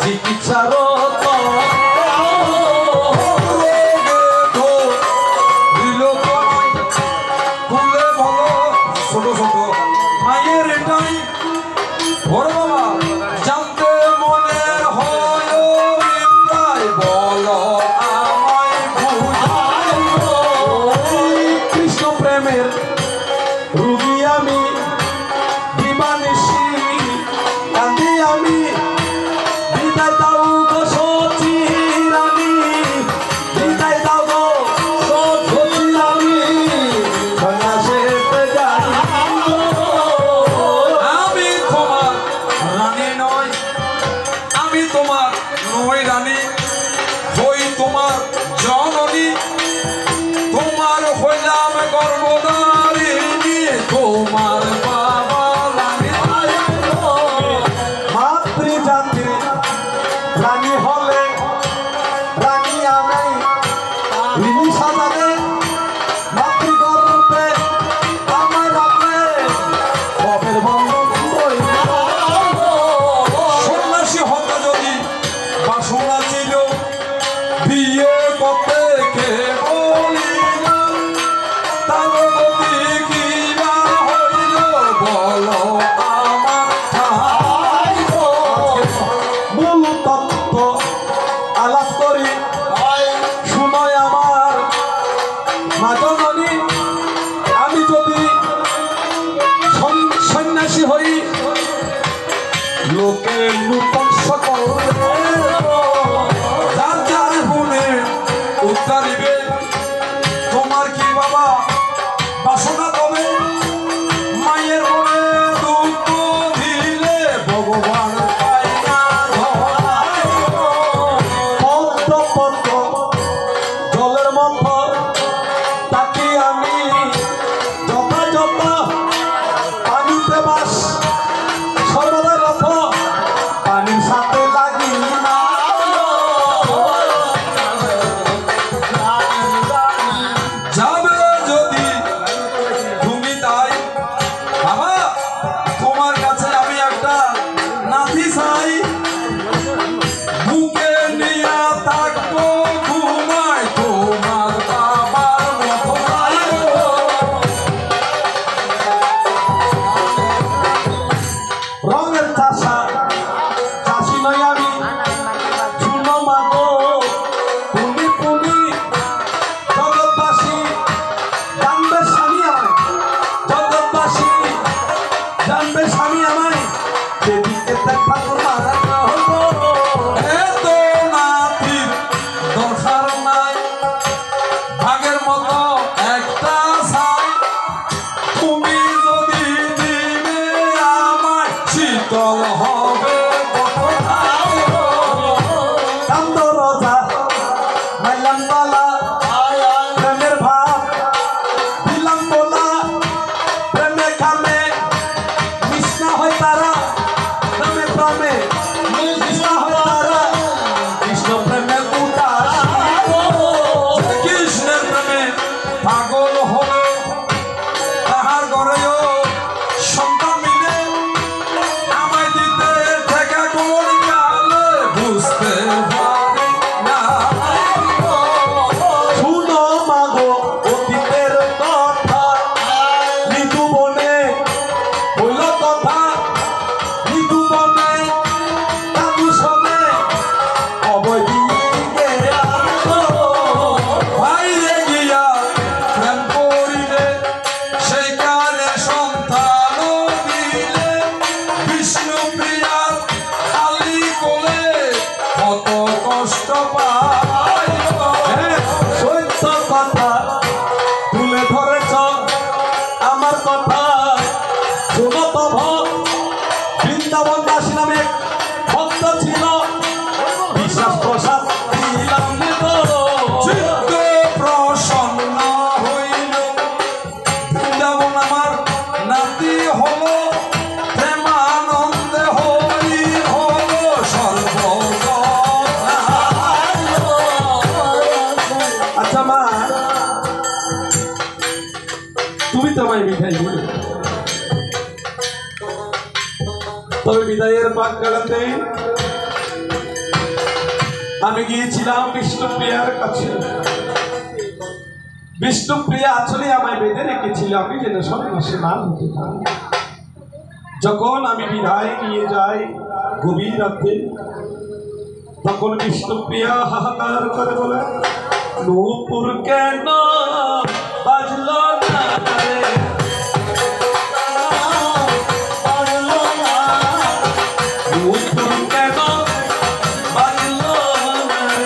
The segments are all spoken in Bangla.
চিকিৎসারত দিল খুলে বলো ছোট ছোট মায়ের এটাই বড় বাবা জানতে মনে হয় তাই বলো আমায় বুঝাই কৃষ্ণ প্রেমের রুগী আমি দিবানিশি কান্দি আমি বিদায় দাও গো সচি রানী বিদায় দাও গো সচি রানী সন্ন্যাসেতে যাই আমি তোমার রানী নয় আমি তোমার নয় রানী হই তোমার জননী তোমার হইলাম গর্ভধারিণী তোমার বাবা রানী মাতৃজাতি রানী হলে রানী আমি ঋণী সাজাবে মাতৃগর্ভে আমার রাখবে বাপের বন্ধন সন্ন্যাসী হতে যদি বাসনা ছিল বিয়ে করতে কে বলিল তার গতি কি বা হইল বলো আমার ঠাই মূল তত্ত্ব আলাপ করি শুনয় আমার মা জননী আমি যদি সন্ন্যাসী হই লোকে নূতন সকল যার যার গুণে উদ্ধারিবে তোমার কি বাবা বাসনা তবে মায়ের মনে দুঃখ দিলে ভগবান পায় না পদ্ম পদ্ম জলের মধ্য তাকে আমি যথাযথ পানিতে বাস সর্বদা রথ পানির সাথে লাগি না যাবে যদি তুমি তাই বাবা তোমার কাছে আমি একটা নাতি চাই বুকে নিয়ে থাকবো ঘুমাই তোমার বাবার মতো রঙের চাষা চাষি নই আমি শুনো মাগো পুনি পুনি জগৎবাসী জানবে স্বামী আমায় জগৎবাসী জানবে স্বামী আমায় সেদিকে ঠাকুর মারা এত নাতির দরকার নাই ভাগের মতো একটা চাই তুমি যদি দিবে আমায় শীতল হবে কান্দ রোজা মাইলাম বালা প্রেমের ভাব দিলাম বলা প্রেমে খামে মিশনা হয় তারা প্রেমে প্রেমে মিশনা হয় তারা কৃষ্ণ প্রেমে উদাস কৃষ্ণের প্রেমে পাগল হবে তাহার ঘরেও সন্তান মিলে আমায় দিতে ঠেকা কোন কালে বুঝতে পারি না শুনো মাগো অতীতের কথা মৃদু বনে বলল কথা মৃদু বনে কাদু শোনে অবৈদিকে বাইরে গিয়া প্রেম করিলে সেই কালে সন্তান দিলে বিষ্ণু প্রিয়ার খালি কোলে কত কষ্ট পাই সত্য কথা তুলে ধরেছ আমার কথা শুনো তব বৃন্দাবন দাসী নামে এক ভক্ত ছিল বিশ্বাস প্রসাদ দিলাম চিত্ত প্রসন্ন হইল বৃন্দাবন আমার নাতি হলো প্রেমানন্দে হরি হলো সর্বদা আচ্ছা মা তুমি তো আমায় মিঠাই দিলে তবে বিদায়ের পাক কাটাতে আমি গিয়েছিলাম বিষ্ণুপ্রিয়ার কাছে। বিষ্ণুপ্রিয়া আসলে আমায় বেঁধে রেখেছিল আমি যেন সন্ন্যাসী না হতে পারি। যখন আমি বিদায় নিয়ে যাই গভীর রাতে, তখন বিষ্ণুপ্রিয়া হাহাকার করে বলে, নূপুর কেন বাজলো না রে, নূপুর কেন বাজলো না রে,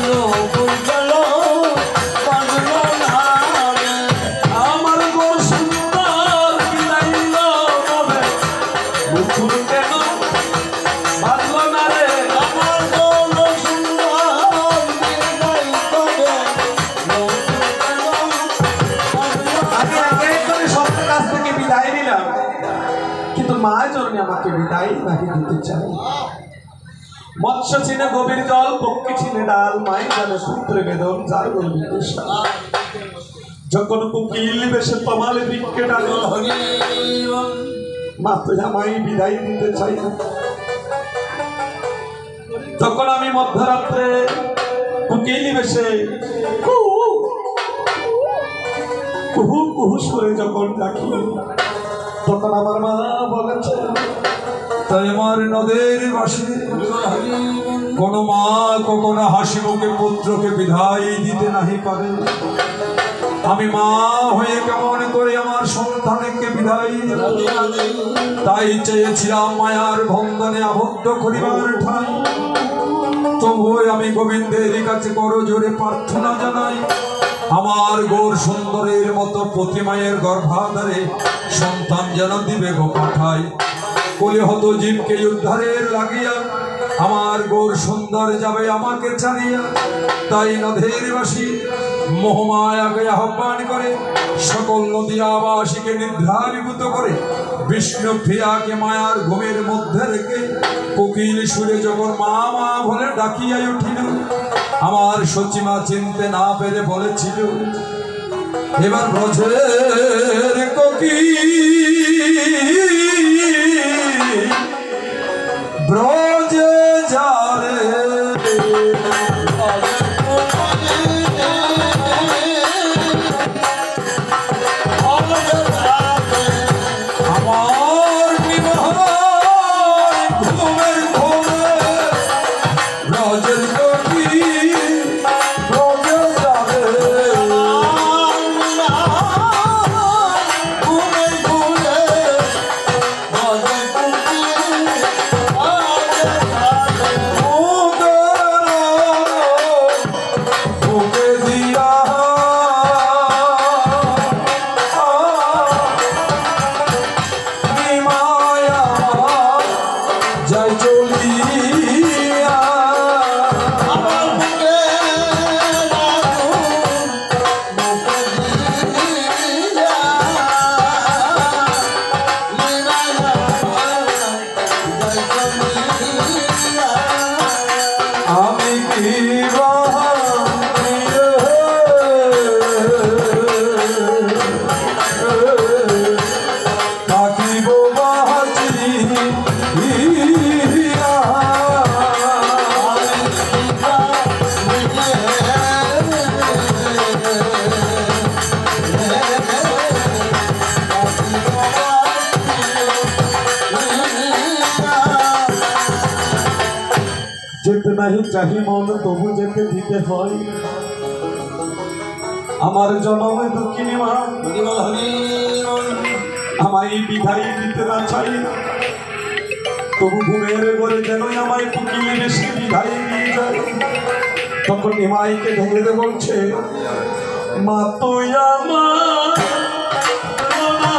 নূপুর কেন বাজলো না রে, আমার গো সুন্দর বিলাইল বলে, নূপুর কেন বাজলো না রে, আমার গো সুন্দর বিলাইল বলে, আমি আগে করে সবার কাছ থেকে বিদায় নিলাম, কিন্তু মা জন্যে আমাকে বিদায় নাকি দিতে চাই। মৎস্য ছিনে গভীর জল, পক্ষী ছিনে ডাল, মায়ের জানে সূত্রে বেদন, যার বলবি যখন কুকিল বেশে তোমালে দিককে ডাল, মা তো আমায় বিদায় দিতে চাই না। তখন আমি মধ্যরাত্রে কুকিল বেশে কুহু কুহু সুরে যখন ডাকি, তখন আমার মা বলেছে, তাই আমার নদের বাসে কোন মা কখনো হাসি মুখে পুত্রকে বিদায় দিতে নাহি পারে। আমি মা হয়ে কেমন করে আমার সন্তানকে বিদায় দেব, তাই চেয়েছিলাম মায়ার বন্ধনে আবদ্ধ করিবার ঠাই। তবুও আমি গোবিন্দের কাছে বড় জোরে প্রার্থনা জানাই, আমার গৌর সুন্দরের মতো প্রতিমায়ের গর্ভাধারে সন্তান যেন দিবে গো পাঠায়। কোলে হতো জীবকে উদ্ধারের লাগিয়া, আমার গৌর সুন্দর যাবে আমাকে ছাড়িয়া। তাই নদের বাসী মোহমায়াকে আহ্বান করে, সকল নদীয়াবাসীকে নিদ্রাভিভূত করে, বিষ্ণু প্রিয়াকে মায়ার ঘুমের মধ্যে রেখে কোকিল সুরে যখন মা মা বলে ডাকিয়া উঠিল, আমার সচিমা চিনতে না পেরে বলেছিল, এবার ব্রজের কোকিল ব্রজে যারে, আমার বিবাহ ঘুমের ঘুমে ব্রজের কোকিল ব্রজে যারে, যেতে নাহি চাহি মন তবু যেতে দিতে হয়। আমার জনমে দুঃখিনী মা আমায় বিদায় দিতে না চাই, তবু ঘুমের ঘরে যেন আমায় কুকিলে বেশি বিদায় দিয়ে যায়। তখন নিমাইকে ঢেলে বলছে, মা তুই আমার আমার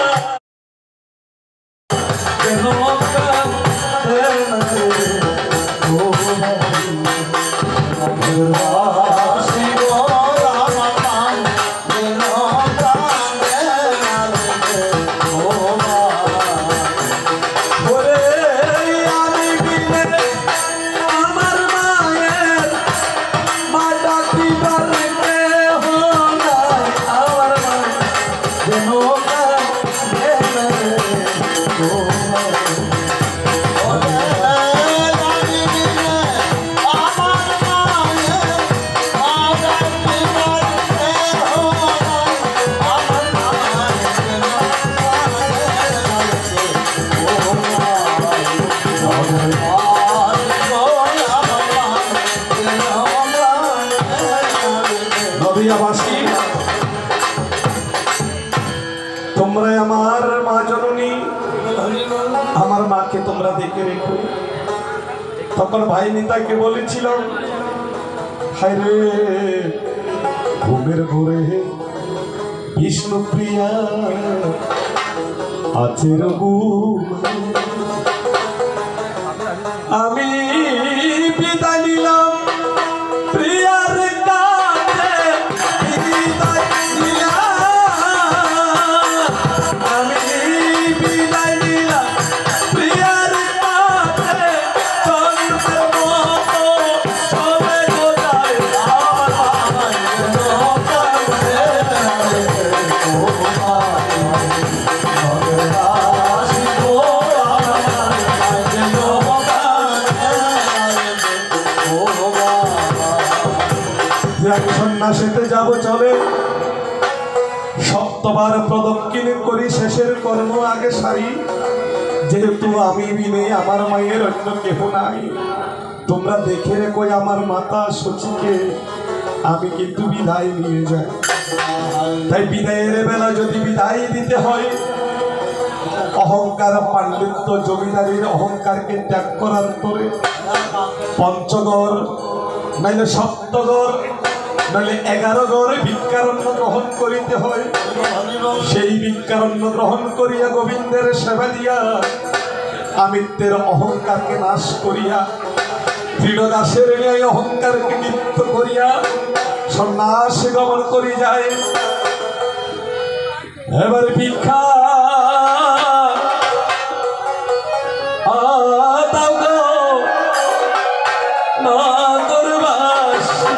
নদিয়াবাসী, তোমরা আমার মা জননী, আমার মাকে তোমরা দেখে রেখো। তখন ভাই নিতাকে বলেছিল, হায় রে ঘুমের ঘুরে বিষ্ণুপ্রিয়া আছে রঘু, আমি বিদায় নিলাম প্রিয়ার কাছে, বিদায় নিলাম, আমি বিদায় নিলাম প্রিয়ার কাছে, চন্দ্রের মতো চলে গোটায় সন্ন্যাসীতে যাব চলে, সপ্তবার প্রদক্ষিণ করি, শেষের কর্ম আগে সারি, যেহেতু আমি বিনে আমার মায়ের অন্য কেহ নাই, তোমরা দেখে রেখো আমার মাতা সচিকে আমি কিন্তু বিদায় নিয়ে যাই। তাই বিদায়ের বেলা যদি বিদায় দিতে হয়, অহংকার পাণ্ডিত্য জমিদারির অহংকারকে ত্যাগ করার পরে পঞ্চগড় নাইলে সপ্তগড় নাহলে 11 গড় ভিক্ষারণ্য গ্রহণ করিতে হয়। সেই ভিক্ষারণ্য গ্রহণ করিয়া গোবিন্দের সেবা দিয়া আমিত্বের অহংকারকে নাশ করিয়া দৃঢ়দাসের ন্যায় অহংকারকে নিত্য করিয়া সন্ন্যাস গমন করি যায়। এবারে ভিক্ষা দাও গো নগরবাসী,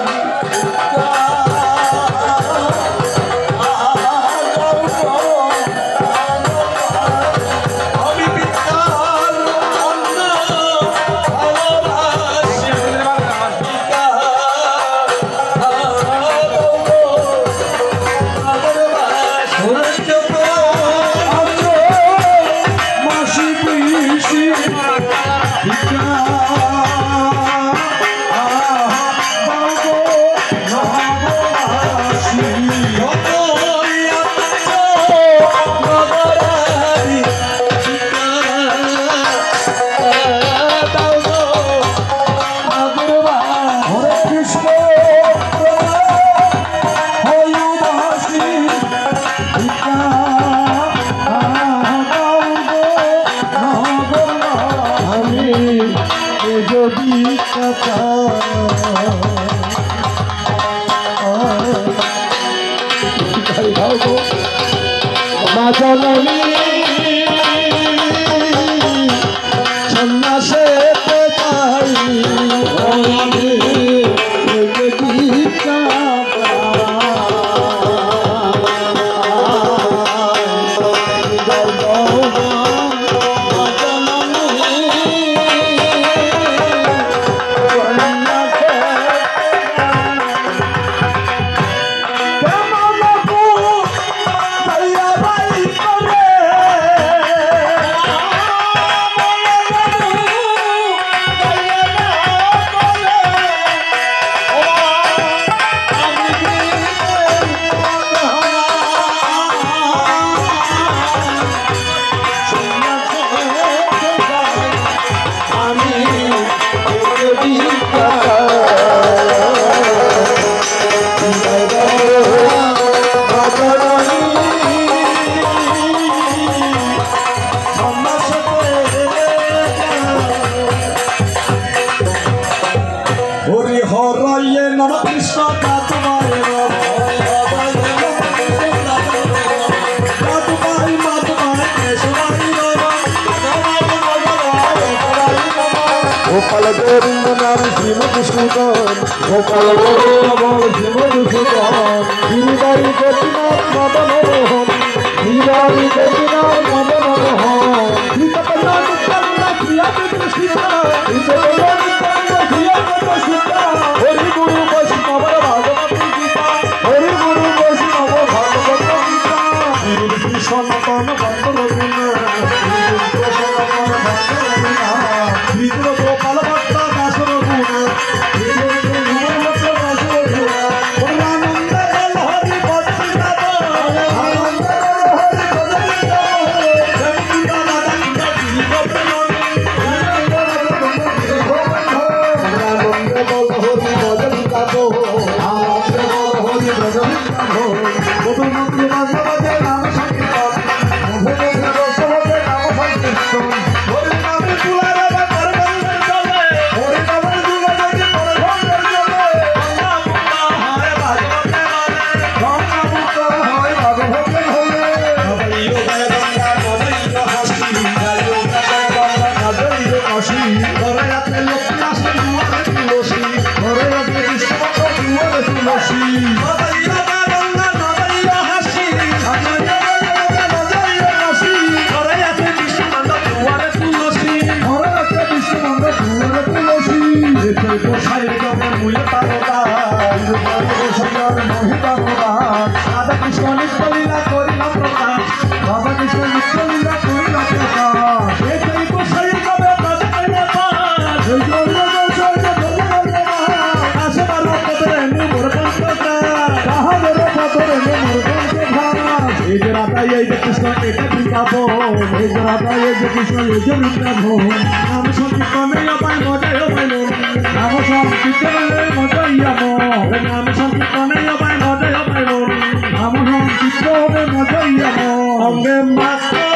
মা জননী সন্ন্যাসে পাই গোপাল গোবিন্দ নাম শ্রীমধুসূদন, গোপাল গোবিন্দ নাম শ্রীমধুসূদন, গিরিবাড়ি গোপীনাথ মদন মোহন, গিরিবাড়ি গোপীনাথ মদন মোহন, হরি গুরু বৈষ্ণব ভাগবত গীতা, হরি গুরু বৈষ্ণব ভাগবত গীতা, সনাতন ভক্ত রবীন্দ্র, সনাতন ভক্ত রবীন্দ্র, কৃষ্ণ এটা বিকাবো কৃষ্ণ নাম সংকীর্তনে পাই মজায় পাইল নাম সংকীর্তনে মজাইয়া নাম সংকীর্তনে পাই মজায় পাইল নাম সংকীর্তনে মজাইয়া অঙ্গে মাত্র